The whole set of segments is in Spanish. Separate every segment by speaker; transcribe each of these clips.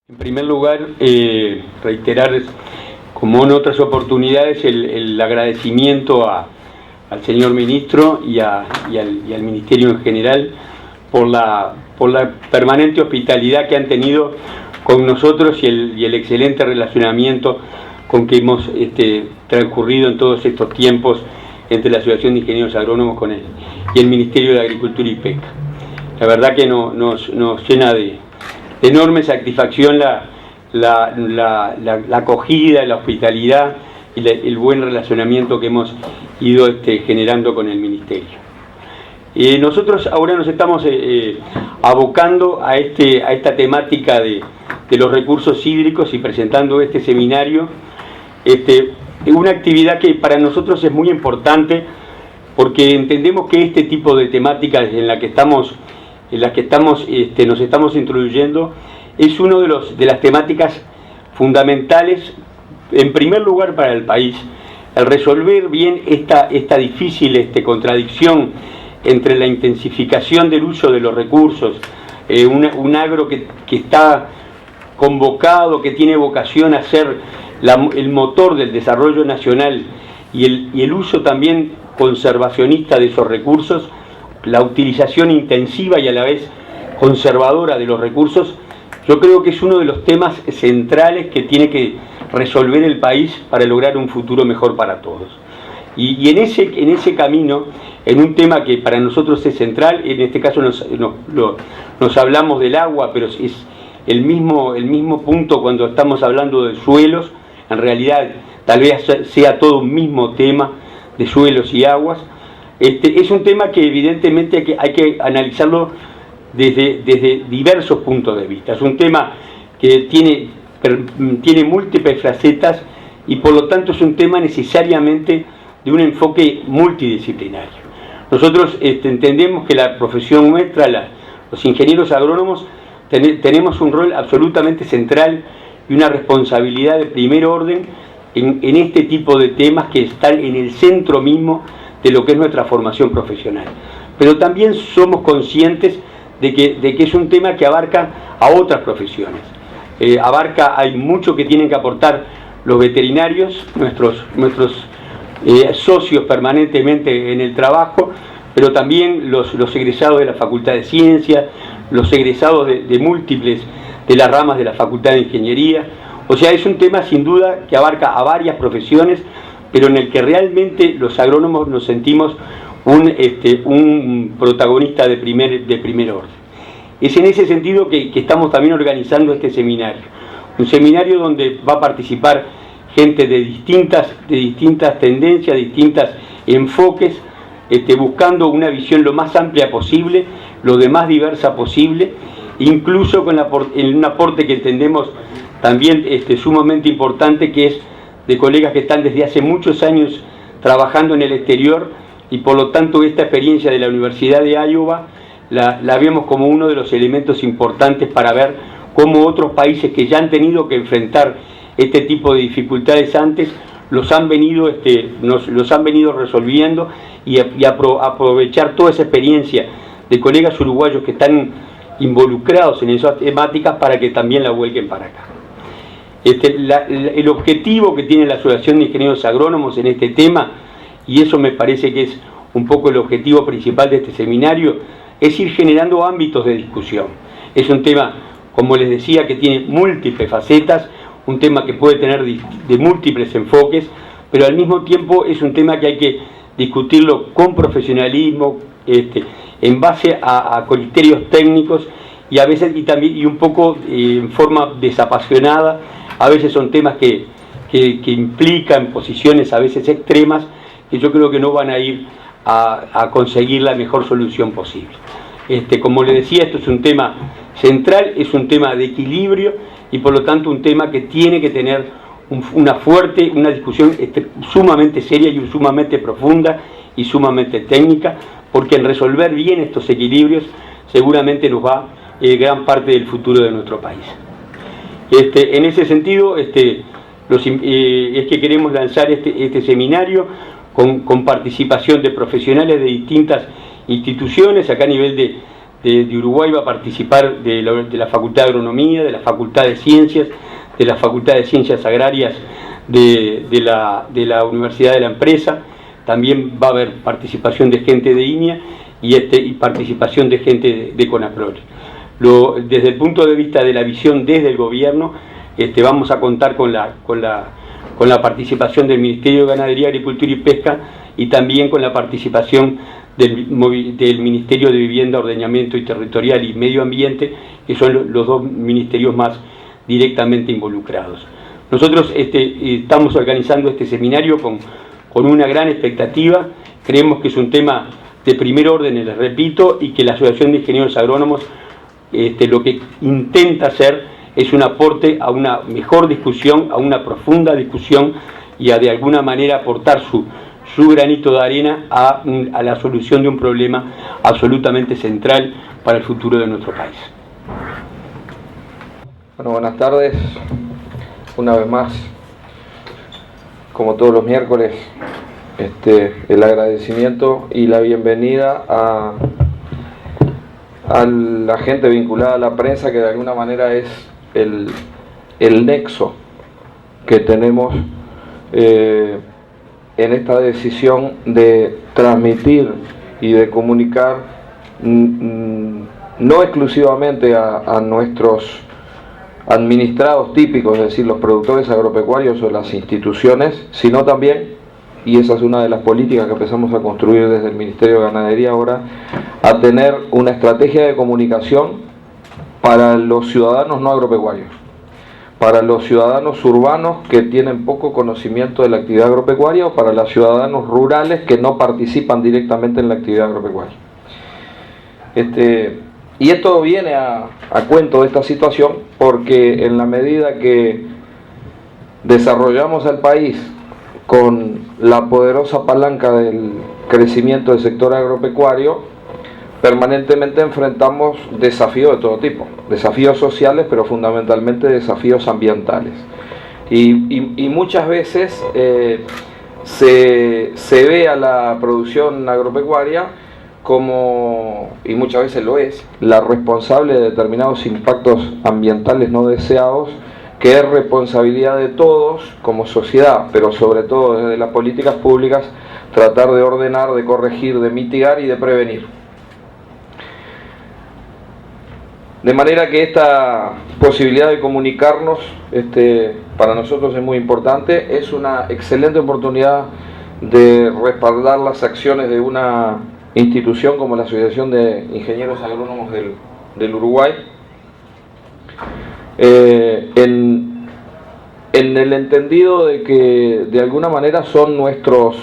Speaker 1: En primer lugar, reiterar, como en otras oportunidades, el agradecimiento al señor ministro y al ministerio en general por la permanente hospitalidad que han tenido con nosotros y el excelente relacionamiento con que hemos transcurrido en todos estos tiempos entre la Asociación de Ingenieros Agrónomos y el Ministerio de Agricultura y Pesca. La verdad que nos llena de enorme satisfacción la acogida, la hospitalidad y el buen relacionamiento que hemos ido generando con el Ministerio. Nosotros ahora nos estamos abocando a esta temática de los recursos hídricos y presentando este seminario, una actividad que para nosotros es muy importante porque entendemos que este tipo de temáticas en las que nos estamos introduciendo es una de las temáticas fundamentales, en primer lugar para el país, el resolver bien esta difícil contradicción entre la intensificación del uso de los recursos, un agro que está convocado, que tiene vocación a ser el motor del desarrollo nacional y el uso también conservacionista de esos recursos, la utilización intensiva y a la vez conservadora de los recursos. Yo creo que es uno de los temas centrales que tiene que resolver el país para lograr un futuro mejor para todos. Y en ese camino, en un tema que para nosotros es central, en este caso nos hablamos del agua, pero es el mismo punto cuando estamos hablando de suelos. En realidad tal vez sea todo un mismo tema de suelos y aguas. Es un tema que evidentemente hay que analizarlo desde diversos puntos de vista. Es un tema que tiene múltiples facetas y por lo tanto es un tema necesariamente de un enfoque multidisciplinario. Nosotros entendemos que la profesión nuestra, los ingenieros agrónomos, tenemos un rol absolutamente central y una responsabilidad de primer orden en este tipo de temas que están en el centro mismo de lo que es nuestra formación profesional. Pero también somos conscientes de que es un tema que abarca a otras profesiones. Hay mucho que tienen que aportar los veterinarios, nuestros socios permanentemente en el trabajo, pero también los egresados de la Facultad de Ciencias, los egresados de múltiples de las ramas de la Facultad de Ingeniería. O sea, es un tema sin duda que abarca a varias profesiones, pero en el que realmente los agrónomos nos sentimos un protagonista de primer orden. Es en ese sentido que estamos también organizando este seminario. Un seminario donde va a participar gente de distintas tendencias, distintos enfoques, buscando una visión lo más amplia posible, lo de más diversa posible, incluso en un aporte que entendemos también sumamente importante, que es de colegas que están desde hace muchos años trabajando en el exterior y por lo tanto esta experiencia de la Universidad de Iowa la vemos como uno de los elementos importantes para ver cómo otros países que ya han tenido que enfrentar este tipo de dificultades antes los han venido resolviendo y aprovechar toda esa experiencia de colegas uruguayos que están involucrados en esas temáticas para que también la vuelquen para acá. El objetivo que tiene la Asociación de Ingenieros Agrónomos en este tema, y eso me parece que es un poco el objetivo principal de este seminario, es ir generando ámbitos de discusión. Es un tema, como les decía, que tiene múltiples facetas, un tema que puede tener de múltiples enfoques, pero al mismo tiempo es un tema que hay que discutirlo con profesionalismo, en base a criterios técnicos y a veces y un poco en forma desapasionada. A veces son temas que implican posiciones a veces extremas que yo creo que no van a ir a conseguir la mejor solución posible. Como les decía, esto es un tema central, es un tema de equilibrio y por lo tanto un tema que tiene que tener una discusión sumamente seria y sumamente profunda y sumamente técnica, porque en resolver bien estos equilibrios seguramente nos va gran parte del futuro de nuestro país. En ese sentido, es que queremos lanzar este seminario con participación de profesionales de distintas instituciones, acá a nivel de de Uruguay va a participar de la Facultad de Agronomía, de la Facultad de Ciencias, de la Facultad de Ciencias Agrarias de la Universidad de la Empresa. También va a haber participación de gente de INEA y participación de gente de CONAPROLE. Desde el punto de vista de la visión desde el gobierno, vamos a contar con la participación del Ministerio de Ganadería, Agricultura y Pesca, y también con la participación del Ministerio de Vivienda, Ordenamiento y Territorial y Medio Ambiente, que son los dos ministerios más directamente involucrados. Nosotros estamos organizando este seminario con una gran expectativa. Creemos que es un tema de primer orden, les repito, y que la Asociación de Ingenieros Agrónomos lo que intenta hacer es un aporte a una mejor discusión, a una profunda discusión, y a de alguna manera aportar su granito de arena a la solución de un problema absolutamente central para el futuro de nuestro país.
Speaker 2: Bueno, buenas tardes. Una vez más, como todos los miércoles, el agradecimiento y la bienvenida a la gente vinculada a la prensa, que de alguna manera es el nexo que tenemos en esta decisión de transmitir y de comunicar no exclusivamente a nuestros administrados típicos, es decir, los productores agropecuarios o las instituciones, sino también, y esa es una de las políticas que empezamos a construir desde el Ministerio de Ganadería ahora, a tener una estrategia de comunicación para los ciudadanos no agropecuarios, para los ciudadanos urbanos que tienen poco conocimiento de la actividad agropecuaria, o para los ciudadanos rurales que no participan directamente en la actividad agropecuaria. Y esto viene a cuento de esta situación porque en la medida que desarrollamos el país con la poderosa palanca del crecimiento del sector agropecuario, permanentemente enfrentamos desafíos de todo tipo, desafíos sociales, pero fundamentalmente desafíos ambientales. Y muchas veces se ve a la producción agropecuaria como, y muchas veces lo es, la responsable de determinados impactos ambientales no deseados, que es responsabilidad de todos como sociedad, pero sobre todo desde las políticas públicas, tratar de ordenar, de corregir, de mitigar y de prevenir. De manera que esta posibilidad de comunicarnos para nosotros es muy importante, es una excelente oportunidad de respaldar las acciones de una institución como la Asociación de Ingenieros Agrónomos del Uruguay, en el entendido de que de alguna manera son nuestros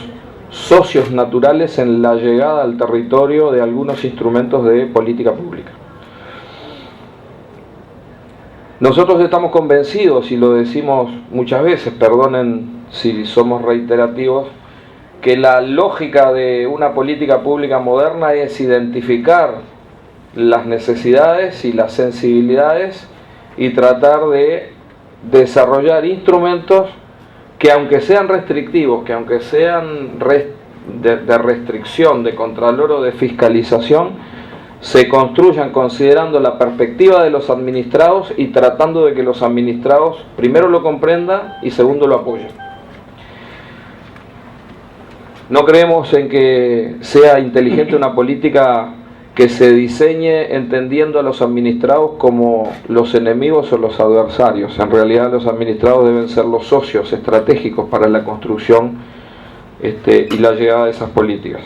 Speaker 2: socios naturales en la llegada al territorio de algunos instrumentos de política pública. Nosotros estamos convencidos, y lo decimos muchas veces, perdonen si somos reiterativos, que la lógica de una política pública moderna es identificar las necesidades y las sensibilidades y tratar de desarrollar instrumentos que, aunque sean restrictivos, que aunque sean de restricción, de contralor o de fiscalización, se construyan considerando la perspectiva de los administrados y tratando de que los administrados primero lo comprendan y segundo lo apoyen. No creemos en que sea inteligente una política que se diseñe entendiendo a los administrados como los enemigos o los adversarios. En realidad los administrados deben ser los socios estratégicos para la construcción y la llegada de esas políticas.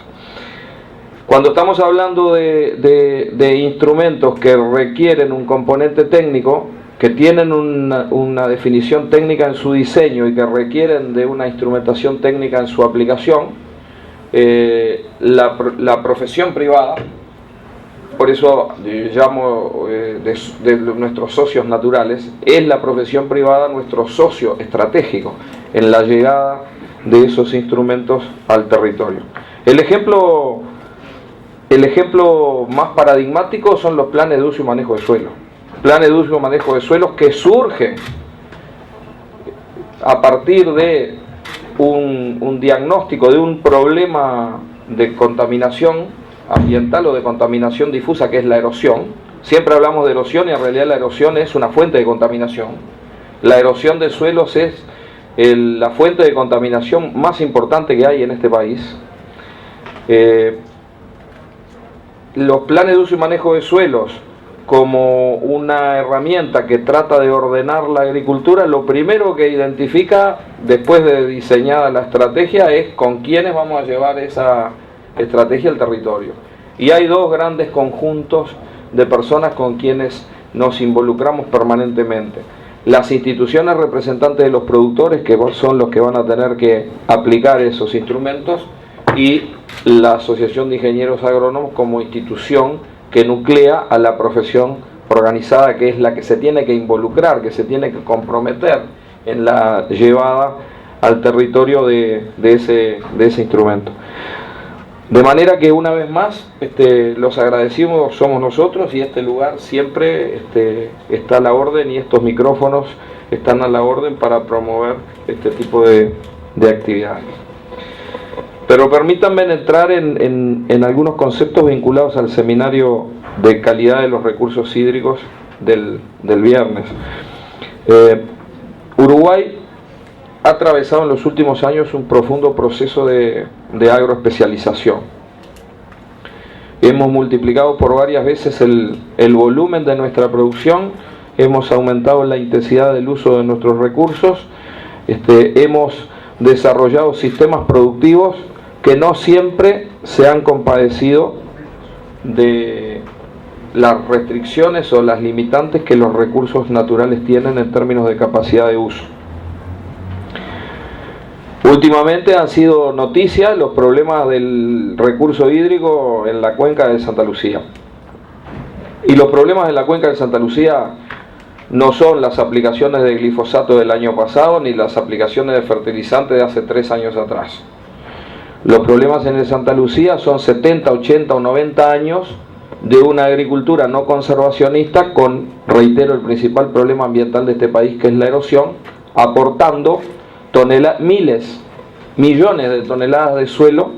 Speaker 2: Cuando estamos hablando de instrumentos que requieren un componente técnico, que tienen una definición técnica en su diseño y que requieren de una instrumentación técnica en su aplicación, la profesión privada, por eso llamo de nuestros socios naturales, es la profesión privada nuestro socio estratégico en la llegada de esos instrumentos al territorio. El ejemplo más paradigmático son los planes de uso y manejo de suelo. Planes de uso y manejo de suelos que surgen a partir de un diagnóstico de un problema de contaminación ambiental o de contaminación difusa, que es la erosión. Siempre hablamos de erosión y en realidad la erosión es una fuente de contaminación. La erosión de suelos es la fuente de contaminación más importante que hay en este país. Los planes de uso y manejo de suelos, como una herramienta que trata de ordenar la agricultura, lo primero que identifica después de diseñada la estrategia es con quiénes vamos a llevar esa estrategia al territorio. Y hay dos grandes conjuntos de personas con quienes nos involucramos permanentemente: las instituciones representantes de los productores, que son los que van a tener que aplicar esos instrumentos, y la Asociación de Ingenieros Agrónomos como institución que nuclea a la profesión organizada, que es la que se tiene que involucrar, que se tiene que comprometer en la llevada al territorio de ese instrumento. De manera que, una vez más, los agradecidos somos nosotros, y este lugar siempre está a la orden, y estos micrófonos están a la orden para promover este tipo de actividades. Pero permítanme entrar en algunos conceptos vinculados al seminario de calidad de los recursos hídricos del viernes. Uruguay ha atravesado en los últimos años un profundo proceso de agroespecialización. Hemos multiplicado por varias veces el volumen de nuestra producción, hemos aumentado la intensidad del uso de nuestros recursos, hemos desarrollado sistemas productivos que no siempre se han compadecido de las restricciones o las limitantes que los recursos naturales tienen en términos de capacidad de uso. Últimamente han sido noticia los problemas del recurso hídrico en la cuenca de Santa Lucía. Y los problemas en la cuenca de Santa Lucía no son las aplicaciones de glifosato del año pasado ni las aplicaciones de fertilizantes de hace 3 años atrás. Los problemas en el Santa Lucía son 70, 80 o 90 años de una agricultura no conservacionista con, reitero, el principal problema ambiental de este país, que es la erosión, aportando miles, millones de toneladas de suelo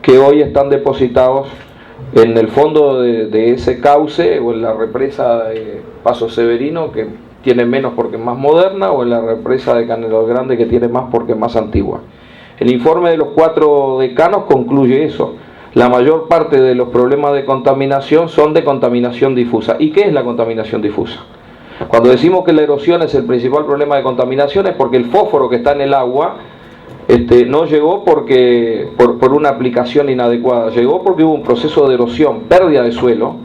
Speaker 2: que hoy están depositados en el fondo de ese cauce, o en la represa de Paso Severino, que tiene menos porque es más moderna, o en la represa de Canelo Grande, que tiene más porque es más antigua. El informe de los 4 decanos concluye eso. La mayor parte de los problemas de contaminación son de contaminación difusa. ¿Y qué es la contaminación difusa? Cuando decimos que la erosión es el principal problema de contaminación, es porque el fósforo que está en el agua no llegó por una aplicación inadecuada, llegó porque hubo un proceso de erosión, pérdida de suelo,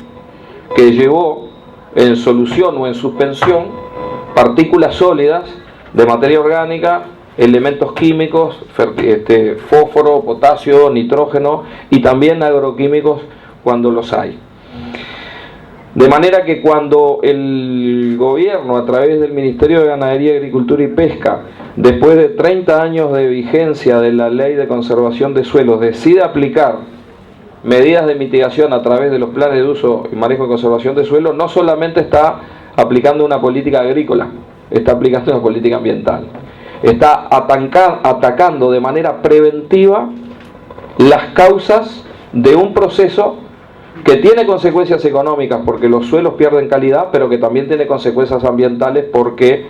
Speaker 2: que llevó en solución o en suspensión partículas sólidas de materia orgánica, elementos químicos, fósforo, potasio, nitrógeno, y también agroquímicos cuando los hay. De manera que cuando el gobierno, a través del Ministerio de Ganadería, Agricultura y Pesca, después de 30 años de vigencia de la Ley de Conservación de Suelos, decide aplicar medidas de mitigación a través de los planes de uso y manejo de conservación de suelo, no solamente está aplicando una política agrícola, está aplicando una política ambiental. Está atacando de manera preventiva las causas de un proceso que tiene consecuencias económicas porque los suelos pierden calidad, pero que también tiene consecuencias ambientales porque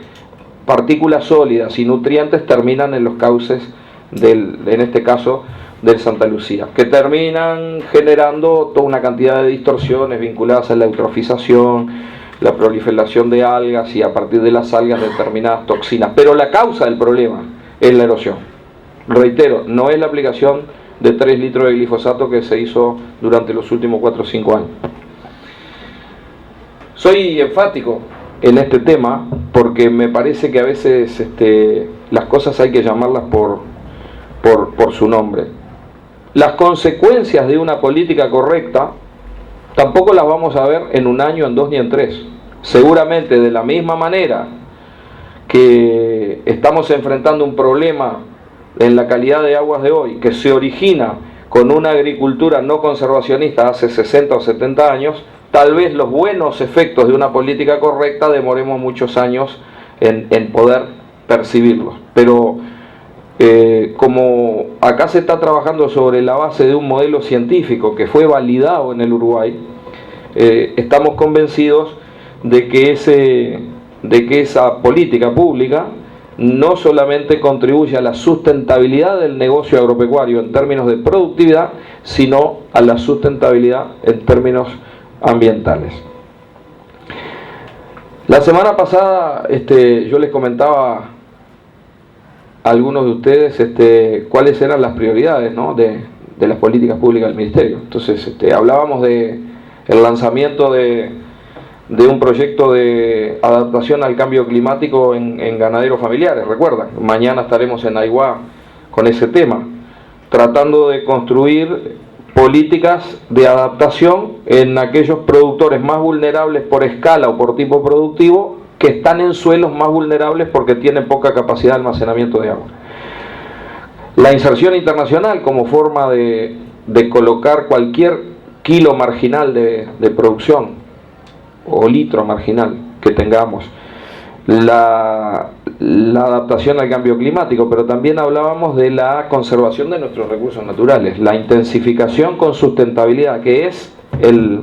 Speaker 2: partículas sólidas y nutrientes terminan en los cauces en este caso del Santa Lucía, que terminan generando toda una cantidad de distorsiones vinculadas a la eutrofización, la proliferación de algas y, a partir de las algas, determinadas toxinas. Pero la causa del problema es la erosión. Reitero, no es la aplicación de 3 litros de glifosato que se hizo durante los últimos 4 o 5 años. Soy enfático en este tema porque me parece que a veces las cosas hay que llamarlas por su nombre. Las consecuencias de una política correcta tampoco las vamos a ver en 1 año, en 2 ni en 3. Seguramente, de la misma manera que estamos enfrentando un problema en la calidad de aguas de hoy, que se origina con una agricultura no conservacionista hace 60 o 70 años, tal vez los buenos efectos de una política correcta demoremos muchos años en poder percibirlos. Pero como acá se está trabajando sobre la base de un modelo científico que fue validado en el Uruguay, estamos convencidos de que esa política pública no solamente contribuye a la sustentabilidad del negocio agropecuario en términos de productividad, sino a la sustentabilidad en términos ambientales. La semana pasada yo les comentaba a algunos de ustedes cuáles eran las prioridades, ¿no?, de las políticas públicas del Ministerio. Entonces hablábamos del lanzamiento de un proyecto de adaptación al cambio climático en ganaderos familiares, recuerdan, mañana estaremos en Aiguá con ese tema, tratando de construir políticas de adaptación en aquellos productores más vulnerables por escala o por tipo productivo, que están en suelos más vulnerables porque tienen poca capacidad de almacenamiento de agua. La inserción internacional como forma de colocar cualquier kilo marginal de producción o litro marginal que tengamos, la adaptación al cambio climático, pero también hablábamos de la conservación de nuestros recursos naturales, la intensificación con sustentabilidad, que es el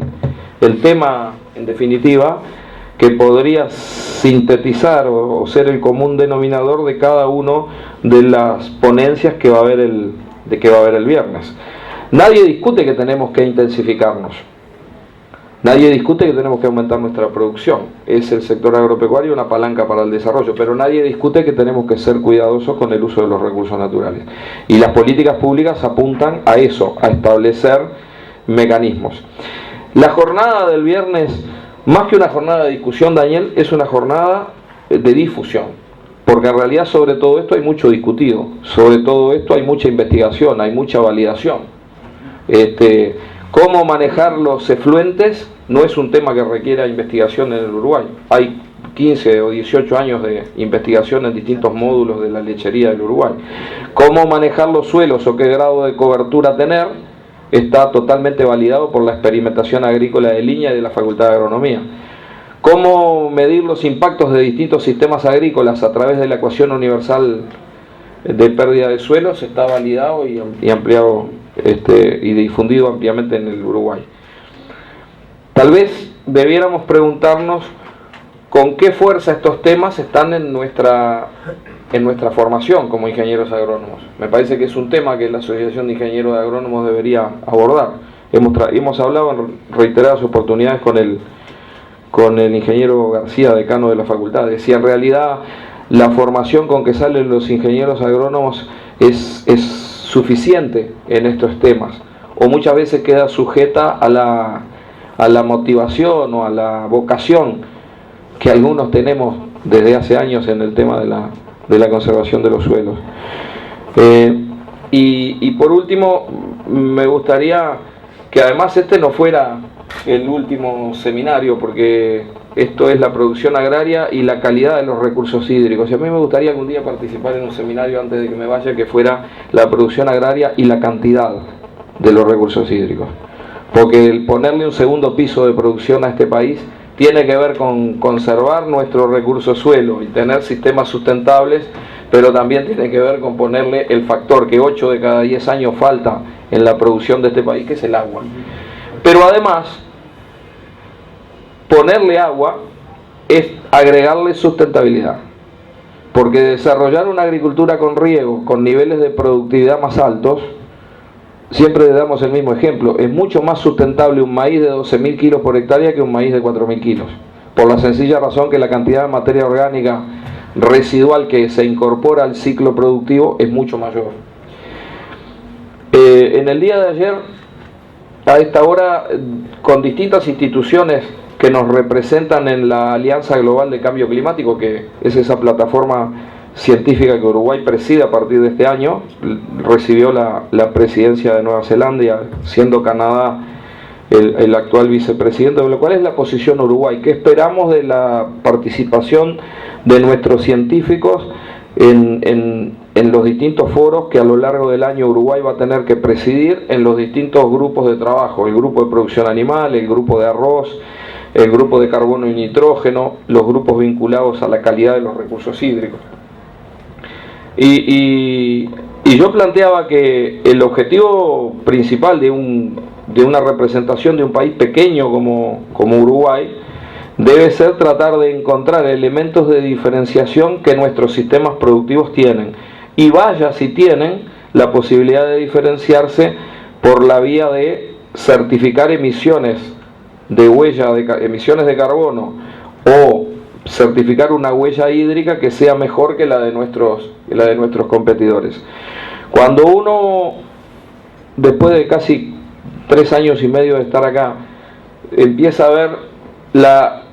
Speaker 2: tema, en definitiva, que podría sintetizar o ser el común denominador de cada uno de las ponencias que va a haber el viernes. Nadie discute que tenemos que intensificarnos. Nadie discute que tenemos que aumentar nuestra producción. Es el sector agropecuario una palanca para el desarrollo, pero nadie discute que tenemos que ser cuidadosos con el uso de los recursos naturales. Y las políticas públicas apuntan a eso, a establecer mecanismos. La jornada del viernes, más que una jornada de discusión, Daniel, es una jornada de difusión. Porque en realidad sobre todo esto hay mucho discutido, sobre todo esto hay mucha investigación, hay mucha validación. Cómo manejar los efluentes no es un tema que requiera investigación en el Uruguay. Hay 15 o 18 años de investigación en distintos módulos de la lechería del Uruguay. Cómo manejar los suelos o qué grado de cobertura tener está totalmente validado por la experimentación agrícola de línea y de la Facultad de Agronomía. Cómo medir los impactos de distintos sistemas agrícolas a través de la ecuación universal de pérdida de suelos está validado y ampliado y difundido ampliamente en el Uruguay. Tal vez debiéramos preguntarnos con qué fuerza estos temas están en nuestra formación como ingenieros agrónomos. Me parece que es un tema que la Asociación de Ingenieros Agrónomos debería abordar. Hemos hablado en reiteradas oportunidades con el ingeniero García, decano de la facultad. Decía, en realidad la formación con que salen los ingenieros agrónomos es suficiente en estos temas, o muchas veces queda sujeta a la motivación o a la vocación que algunos tenemos desde hace años en el tema de la conservación de los suelos. Y por último, me gustaría que además no fuera el último seminario, porque esto es la producción agraria y la calidad de los recursos hídricos. Y a mí me gustaría algún día participar en un seminario antes de que me vaya, que fuera la producción agraria y la cantidad de los recursos hídricos. Porque el ponerle un segundo piso de producción a este país tiene que ver con conservar nuestro recurso suelo y tener sistemas sustentables, pero también tiene que ver con ponerle el factor que 8 de cada 10 años falta en la producción de este país, que es el agua. Pero además, ponerle agua es agregarle sustentabilidad, porque desarrollar una agricultura con riego, con niveles de productividad más altos, siempre le damos el mismo ejemplo, es mucho más sustentable un maíz de 12.000 kilos por hectárea que un maíz de 4.000 kilos, por la sencilla razón que la cantidad de materia orgánica residual que se incorpora al ciclo productivo es mucho mayor. En el día de ayer, a esta hora, con distintas instituciones que nos representan en la Alianza Global de Cambio Climático, que es esa plataforma científica que Uruguay preside a partir de este año, recibió la presidencia de Nueva Zelanda, siendo Canadá el actual vicepresidente, de lo cual es la posición de Uruguay. ¿Qué esperamos de la participación de nuestros científicos en los distintos foros que a lo largo del año Uruguay va a tener que presidir en los distintos grupos de trabajo? El grupo de producción animal, el grupo de arroz, el grupo de carbono y nitrógeno, los grupos vinculados a la calidad de los recursos hídricos. Y yo planteaba que el objetivo principal de una representación de un país pequeño como Uruguay debe ser tratar de encontrar elementos de diferenciación que nuestros sistemas productivos tienen, y vaya si tienen la posibilidad de diferenciarse por la vía de certificar emisiones de emisiones de carbono, o certificar una huella hídrica que sea mejor que la de nuestros competidores. Cuando uno, después de casi 3 años y medio de estar acá, empieza a ver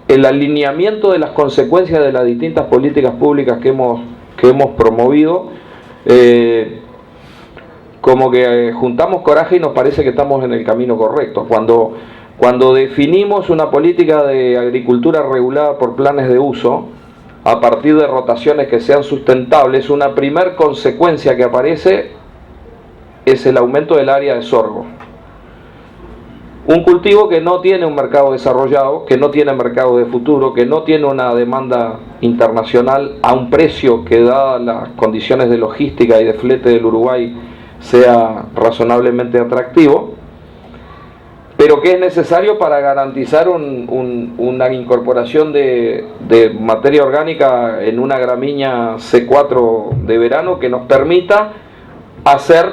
Speaker 2: el alineamiento de las consecuencias de las distintas políticas públicas que hemos promovido, como que juntamos coraje y nos parece que estamos en el camino correcto. Cuando definimos una política de agricultura regulada por planes de uso, a partir de rotaciones que sean sustentables, una primer consecuencia que aparece es el aumento del área de sorgo. Un cultivo que no tiene un mercado desarrollado, que no tiene mercado de futuro, que no tiene una demanda internacional a un precio que, dadas las condiciones de logística y de flete del Uruguay, sea razonablemente atractivo, pero que es necesario para garantizar una incorporación de materia orgánica en una gramínea C4 de verano que nos permita hacer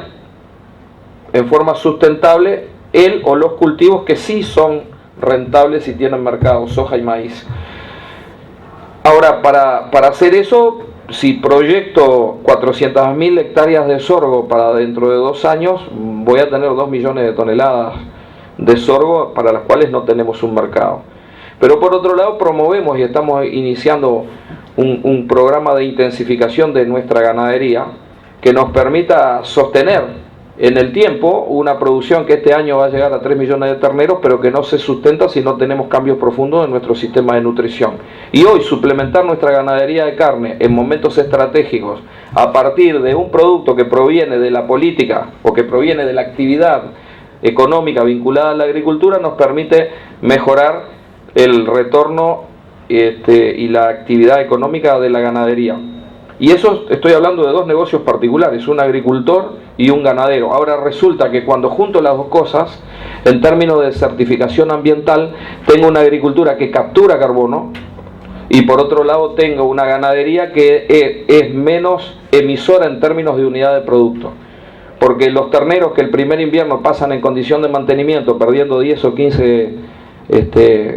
Speaker 2: en forma sustentable el o los cultivos que sí son rentables y tienen mercado, soja y maíz. Ahora, para hacer eso, si proyecto 400.000 hectáreas de sorgo para dentro de 2 años, voy a tener 2 millones de toneladas de sorgo para las cuales no tenemos un mercado. Pero por otro lado promovemos y estamos iniciando un programa de intensificación de nuestra ganadería que nos permita sostener en el tiempo una producción que este año va a llegar a 3 millones de terneros, pero que no se sustenta si no tenemos cambios profundos en nuestro sistema de nutrición. Y hoy suplementar nuestra ganadería de carne en momentos estratégicos a partir de un producto que proviene de la política o que proviene de la actividad económica vinculada a la agricultura nos permite mejorar el retorno y la actividad económica de la ganadería. Y eso estoy hablando de 2 negocios particulares, un agricultor y un ganadero. Ahora resulta que cuando junto las 2 cosas, en términos de certificación ambiental, tengo una agricultura que captura carbono y por otro lado tengo una ganadería que es menos emisora en términos de unidad de producto. Porque los terneros que el primer invierno pasan en condición de mantenimiento perdiendo 10 o 15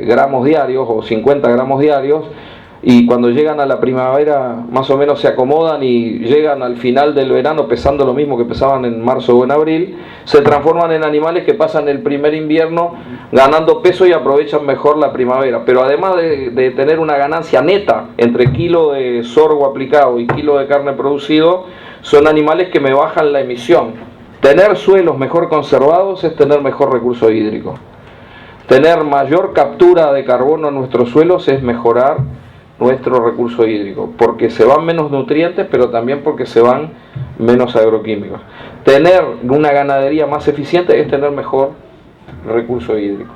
Speaker 2: gramos diarios o 50 gramos diarios, y cuando llegan a la primavera más o menos se acomodan y llegan al final del verano pesando lo mismo que pesaban en marzo o en abril, se transforman en animales que pasan el primer invierno ganando peso y aprovechan mejor la primavera. Pero además de tener una ganancia neta entre kilo de sorgo aplicado y kilo de carne producido, son animales que me bajan la emisión. Tener suelos mejor conservados es tener mejor recurso hídrico. Tener mayor captura de carbono en nuestros suelos es mejorar nuestro recurso hídrico, porque se van menos nutrientes, pero también porque se van menos agroquímicos. Tener una ganadería más eficiente es tener mejor recurso hídrico.